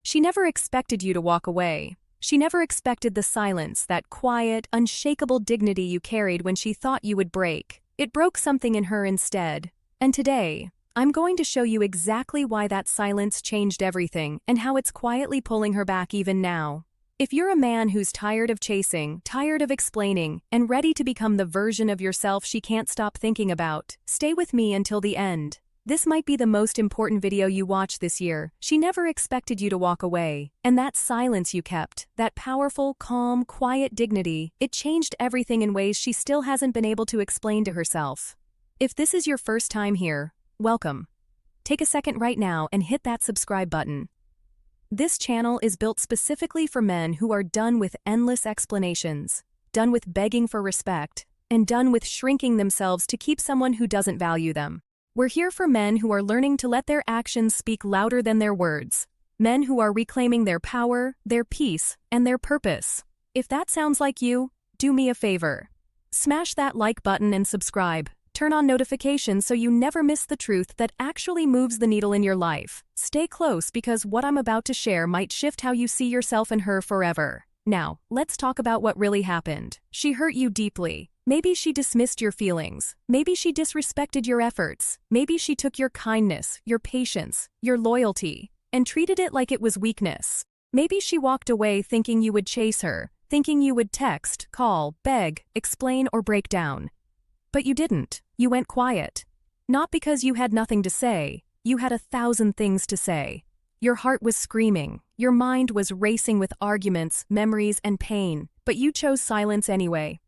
She never expected you to walk away. She never expected the silence, that quiet, unshakable dignity you carried when she thought you would break. It broke something in her instead. And today, I'm going to show you exactly why that silence changed everything and how it's quietly pulling her back even now. If you're a man who's tired of chasing, tired of explaining, and ready to become the version of yourself she can't stop thinking about, stay with me until the end. This might be the most important video you watch this year. She never expected you to walk away. And that silence you kept, that powerful, calm, quiet dignity, it changed everything in ways she still hasn't been able to explain to herself. If this is your first time here, welcome. Take a second right now and hit that subscribe button. This channel is built specifically for men who are done with endless explanations, done with begging for respect, and done with shrinking themselves to keep someone who doesn't value them. We're here for men who are learning to let their actions speak louder than their words. Men who are reclaiming their power, their peace, and their purpose. If that sounds like you, do me a favor. Smash that like button and subscribe. Turn on notifications so you never miss the truth that actually moves the needle in your life. Stay close because what I'm about to share might shift how you see yourself and her forever. Now, let's talk about what really happened. She hurt you deeply. Maybe she dismissed your feelings. Maybe she disrespected your efforts. Maybe she took your kindness, your patience, your loyalty, and treated it like it was weakness. Maybe she walked away thinking you would chase her, thinking you would text, call, beg, explain, or break down. But you didn't. You went quiet. Not because you had nothing to say. You had 1,000 things to say. Your heart was screaming. Your mind was racing with arguments, memories, and pain. But you chose silence anyway.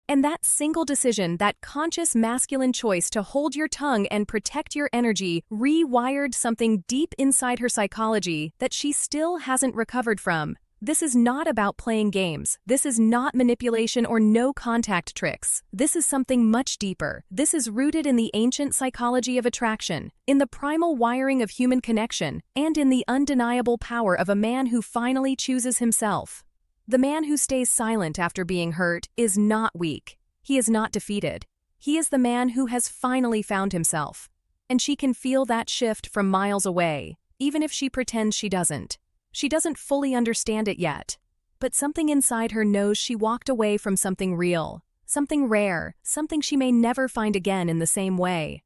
And that single decision, that conscious masculine choice to hold your tongue and protect your energy, rewired something deep inside her psychology that she still hasn't recovered from. This is not about playing games. This is not manipulation or no-contact tricks. This is something much deeper. This is rooted in the ancient psychology of attraction, in the primal wiring of human connection, and in the undeniable power of a man who finally chooses himself. The man who stays silent after being hurt is not weak. He is not defeated. He is the man who has finally found himself. And she can feel that shift from miles away, even if she pretends she doesn't. She doesn't fully understand it yet, but something inside her knows she walked away from something real, something rare, something she may never find again in the same way.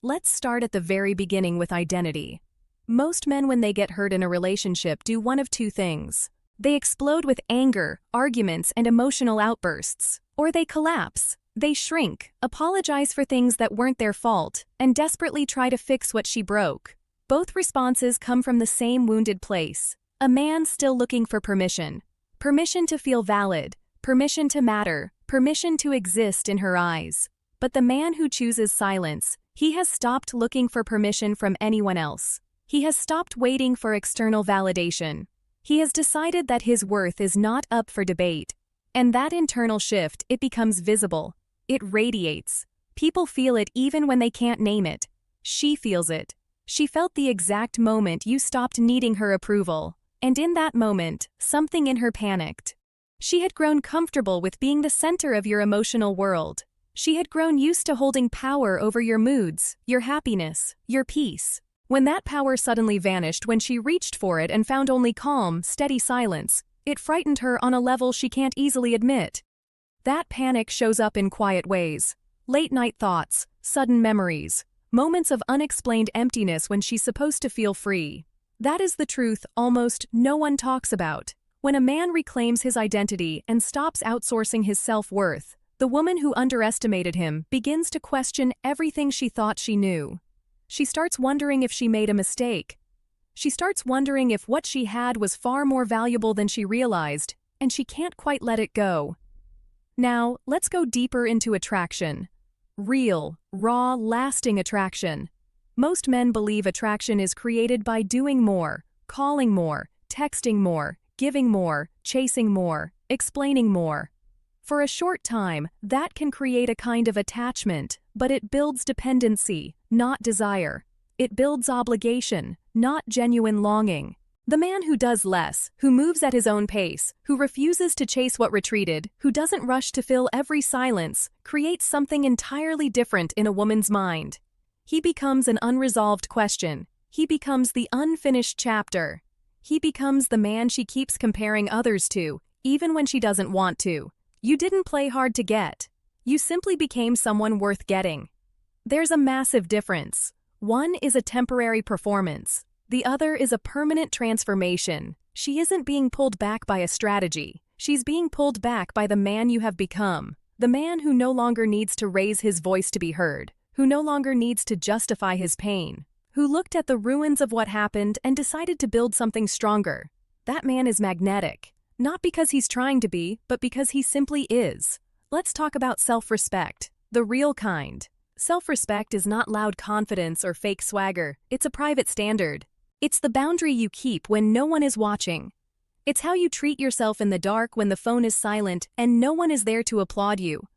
Let's start at the very beginning with identity. Most men, when they get hurt in a relationship, do one of two things. They explode with anger, arguments, and emotional outbursts. Or they collapse. They shrink, apologize for things that weren't their fault, and desperately try to fix what she broke. Both responses come from the same wounded place. A man still looking for permission. Permission to feel valid. Permission to matter. Permission to exist in her eyes. But the man who chooses silence, he has stopped looking for permission from anyone else. He has stopped waiting for external validation. He has decided that his worth is not up for debate. And that internal shift, it becomes visible. It radiates. People feel it even when they can't name it. She feels it. She felt the exact moment you stopped needing her approval. And in that moment, something in her panicked. She had grown comfortable with being the center of your emotional world. She had grown used to holding power over your moods, your happiness, your peace. When that power suddenly vanished, when she reached for it and found only calm, steady silence, it frightened her on a level she can't easily admit. That panic shows up in quiet ways. Late-night thoughts, sudden memories, moments of unexplained emptiness when she's supposed to feel free. That is the truth almost no one talks about. When a man reclaims his identity and stops outsourcing his self-worth, the woman who underestimated him begins to question everything she thought she knew. She starts wondering if she made a mistake. She starts wondering if what she had was far more valuable than she realized, and she can't quite let it go. Now, let's go deeper into attraction. Real, raw, lasting attraction. Most men believe attraction is created by doing more, calling more, texting more, giving more, chasing more, explaining more. For a short time, that can create a kind of attachment, but it builds dependency, not desire. It builds obligation, not genuine longing. The man who does less, who moves at his own pace, who refuses to chase what retreated, who doesn't rush to fill every silence, creates something entirely different in a woman's mind. He becomes an unresolved question. He becomes the unfinished chapter. He becomes the man she keeps comparing others to, even when she doesn't want to. You didn't play hard to get. You simply became someone worth getting. There's a massive difference. One is a temporary performance. The other is a permanent transformation. She isn't being pulled back by a strategy. She's being pulled back by the man you have become. The man who no longer needs to raise his voice to be heard, who no longer needs to justify his pain, who looked at the ruins of what happened and decided to build something stronger. That man is magnetic. Not because he's trying to be, but because he simply is. Let's talk about self-respect, the real kind. Self-respect is not loud confidence or fake swagger. It's a private standard. It's the boundary you keep when no one is watching. It's how you treat yourself in the dark when the phone is silent and no one is there to applaud you.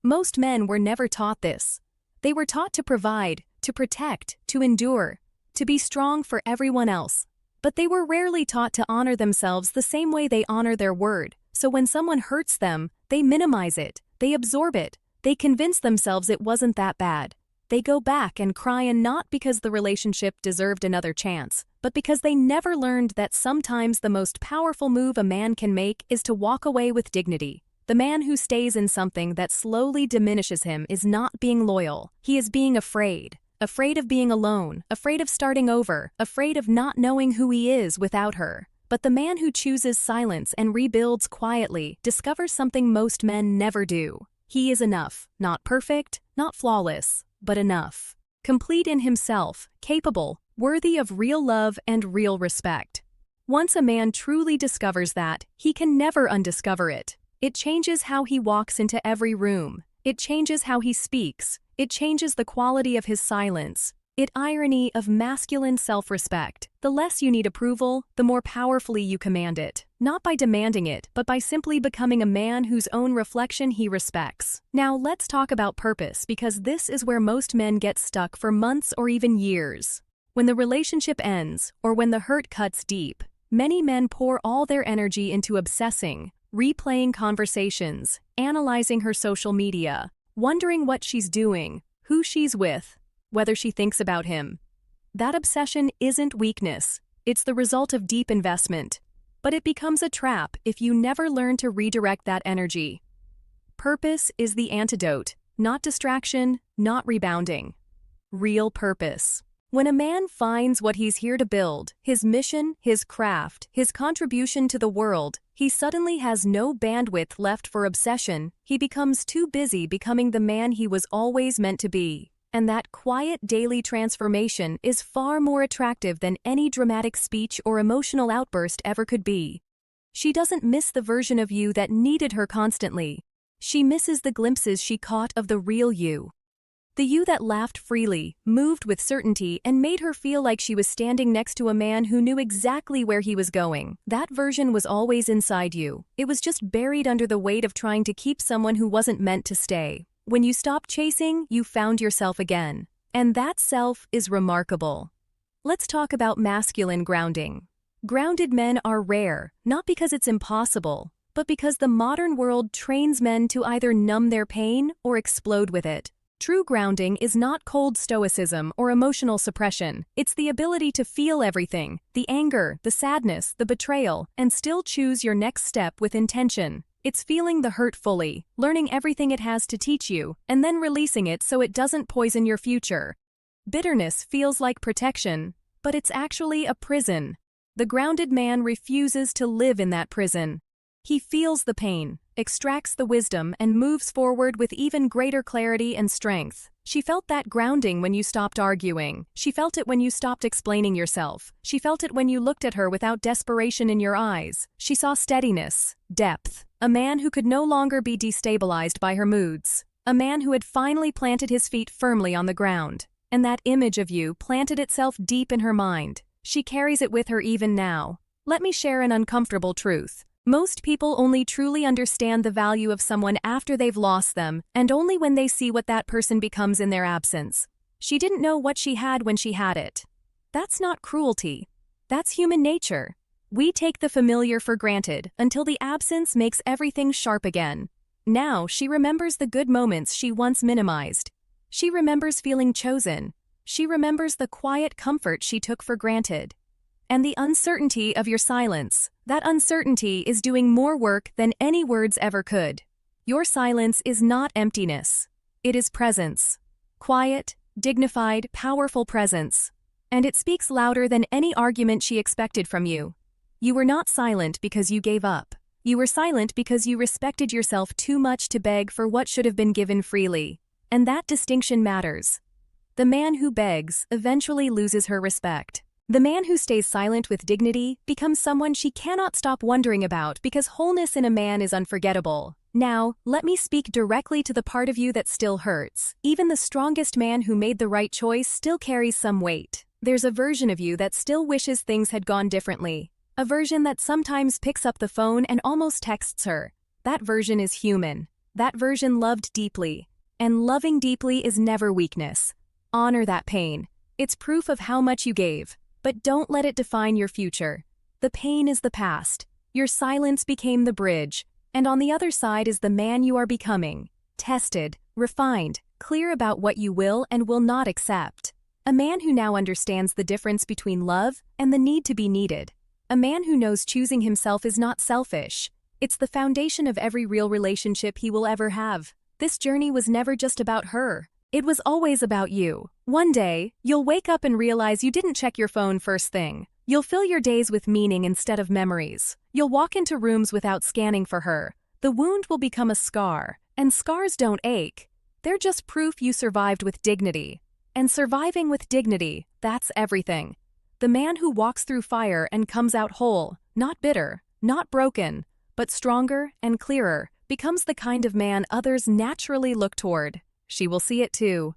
Most men were never taught this. They were taught to provide, to protect, to endure, to be strong for everyone else. But they were rarely taught to honor themselves the same way they honor their word. So when someone hurts them, they minimize it, they absorb it, they convince themselves it wasn't that bad. They go back and cry, and not because the relationship deserved another chance, but because they never learned that sometimes the most powerful move a man can make is to walk away with dignity. The man who stays in something that slowly diminishes him is not being loyal. He is being afraid. Afraid of being alone, afraid of starting over, afraid of not knowing who he is without her. But the man who chooses silence and rebuilds quietly discovers something most men never do. He is enough, not perfect, not flawless, but enough. Complete in himself, capable, worthy of real love and real respect. Once a man truly discovers that, he can never undiscover it. It changes how he walks into every room. It changes how he speaks. It changes the quality of his silence. It irony of masculine self-respect. The less you need approval, the more powerfully you command it. Not by demanding it, but by simply becoming a man whose own reflection he respects. Now let's talk about purpose, because this is where most men get stuck for months or even years. When the relationship ends, or when the hurt cuts deep, many men pour all their energy into obsessing, replaying conversations, analyzing her social media, wondering what she's doing, who she's with, whether she thinks about him. That obsession isn't weakness, it's the result of deep investment. But it becomes a trap if you never learn to redirect that energy. Purpose is the antidote, not distraction, not rebounding. Real purpose. When a man finds what he's here to build, his mission, his craft, his contribution to the world, he suddenly has no bandwidth left for obsession. He becomes too busy becoming the man he was always meant to be. And that quiet daily transformation is far more attractive than any dramatic speech or emotional outburst ever could be. She doesn't miss the version of you that needed her constantly. She misses the glimpses she caught of the real you. The you that laughed freely, moved with certainty, and made her feel like she was standing next to a man who knew exactly where he was going. That version was always inside you. It was just buried under the weight of trying to keep someone who wasn't meant to stay. When you stopped chasing, you found yourself again. And that self is remarkable. Let's talk about masculine grounding. Grounded men are rare, not because it's impossible, but because the modern world trains men to either numb their pain or explode with it. True grounding is not cold stoicism or emotional suppression. It's the ability to feel everything, the anger, the sadness, the betrayal, and still choose your next step with intention. It's feeling the hurt fully, learning everything it has to teach you, and then releasing it so it doesn't poison your future. Bitterness feels like protection, but it's actually a prison. The grounded man refuses to live in that prison. He feels the pain, extracts the wisdom, and moves forward with even greater clarity and strength. She felt that grounding when you stopped arguing. She felt it when you stopped explaining yourself. She felt it when you looked at her without desperation in your eyes. She saw steadiness, depth. A man who could no longer be destabilized by her moods. A man who had finally planted his feet firmly on the ground. And that image of you planted itself deep in her mind. She carries it with her even now. Let me share an uncomfortable truth. Most people only truly understand the value of someone after they've lost them, and only when they see what that person becomes in their absence. She didn't know what she had when she had it. That's not cruelty. That's human nature. We take the familiar for granted until the absence makes everything sharp again. Now she remembers the good moments she once minimized. She remembers feeling chosen. She remembers the quiet comfort she took for granted. and the uncertainty of your silence. That uncertainty is doing more work than any words ever could. Your silence is not emptiness. It is presence. Quiet, dignified, powerful presence. And it speaks louder than any argument she expected from you. You were not silent because you gave up. You were silent because you respected yourself too much to beg for what should have been given freely. And that distinction matters. The man who begs eventually loses her respect. The man who stays silent with dignity becomes someone she cannot stop wondering about because wholeness in a man is unforgettable. Now, let me speak directly to the part of you that still hurts. Even the strongest man who made the right choice still carries some weight. There's a version of you that still wishes things had gone differently. A version that sometimes picks up the phone and almost texts her. That version is human. That version loved deeply. And loving deeply is never weakness. Honor that pain. It's proof of how much you gave. But don't let it define your future. The pain is the past. Your silence became the bridge. And on the other side is the man you are becoming. Tested, refined, clear about what you will and will not accept. A man who now understands the difference between love and the need to be needed. A man who knows choosing himself is not selfish. It's the foundation of every real relationship he will ever have. This journey was never just about her. It was always about you. One day, you'll wake up and realize you didn't check your phone first thing. You'll fill your days with meaning instead of memories. You'll walk into rooms without scanning for her. The wound will become a scar, and scars don't ache. They're just proof you survived with dignity. And surviving with dignity, that's everything. The man who walks through fire and comes out whole, not bitter, not broken, but stronger and clearer, becomes the kind of man others naturally look toward. She will see it too.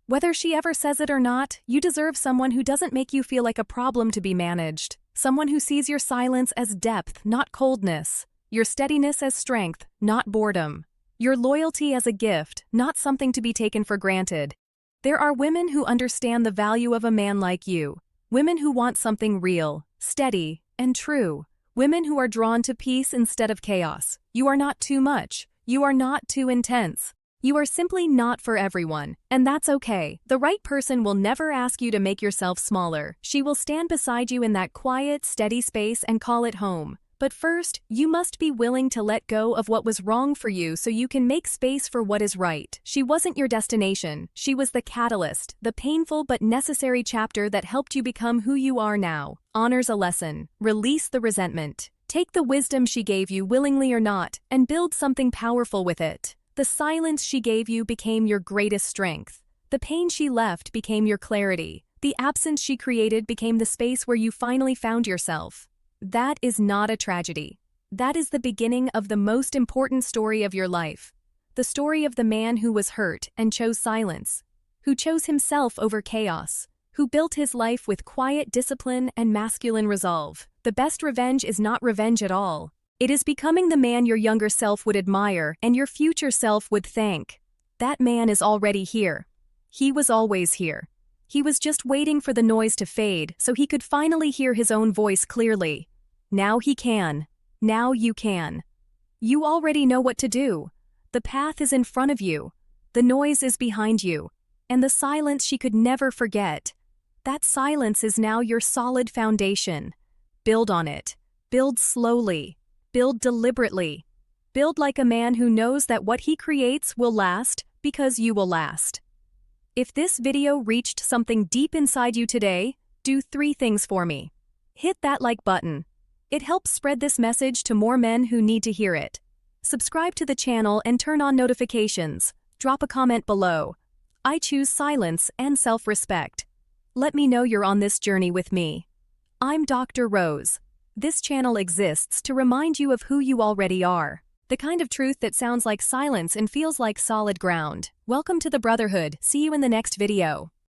Whether she ever says it or not, you deserve someone who doesn't make you feel like a problem to be managed. Someone who sees your silence as depth, not coldness. Your steadiness as strength, not boredom. Your loyalty as a gift, not something to be taken for granted. There are women who understand the value of a man like you. Women who want something real, steady, and true. Women who are drawn to peace instead of chaos. You are not too much. You are not too intense. You are simply not for everyone, and that's okay. The right person will never ask you to make yourself smaller. She will stand beside you in that quiet, steady space and call it home. But first, you must be willing to let go of what was wrong for you so you can make space for what is right. She wasn't your destination. She was the catalyst, the painful but necessary chapter that helped you become who you are now. Honors a lesson. Release the resentment. Take the wisdom she gave you willingly or not, and build something powerful with it. The silence she gave you became your greatest strength. The pain she left became your clarity. The absence she created became the space where you finally found yourself. That is not a tragedy. That is the beginning of the most important story of your life. The story of the man who was hurt and chose silence, who chose himself over chaos, who built his life with quiet discipline and masculine resolve. The best revenge is not revenge at all. It is becoming the man your younger self would admire and your future self would thank. That man is already here. He was always here. He was just waiting for the noise to fade so he could finally hear his own voice clearly. Now he can. Now you can. You already know what to do. The path is in front of you. The noise is behind you. And the silence she could never forget. That silence is now your solid foundation. Build on it. Build slowly. Build deliberately. Build like a man who knows that what he creates will last because you will last. If this video reached something deep inside you today, do 3 things for me. Hit that like button. It helps spread this message to more men who need to hear it. Subscribe to the channel and turn on notifications. Drop a comment below. I choose silence and self-respect. Let me know you're on this journey with me. I'm Dr. Rose. This channel exists to remind you of who you already are. The kind of truth that sounds like silence and feels like solid ground. Welcome to the Brotherhood. See you in the next video.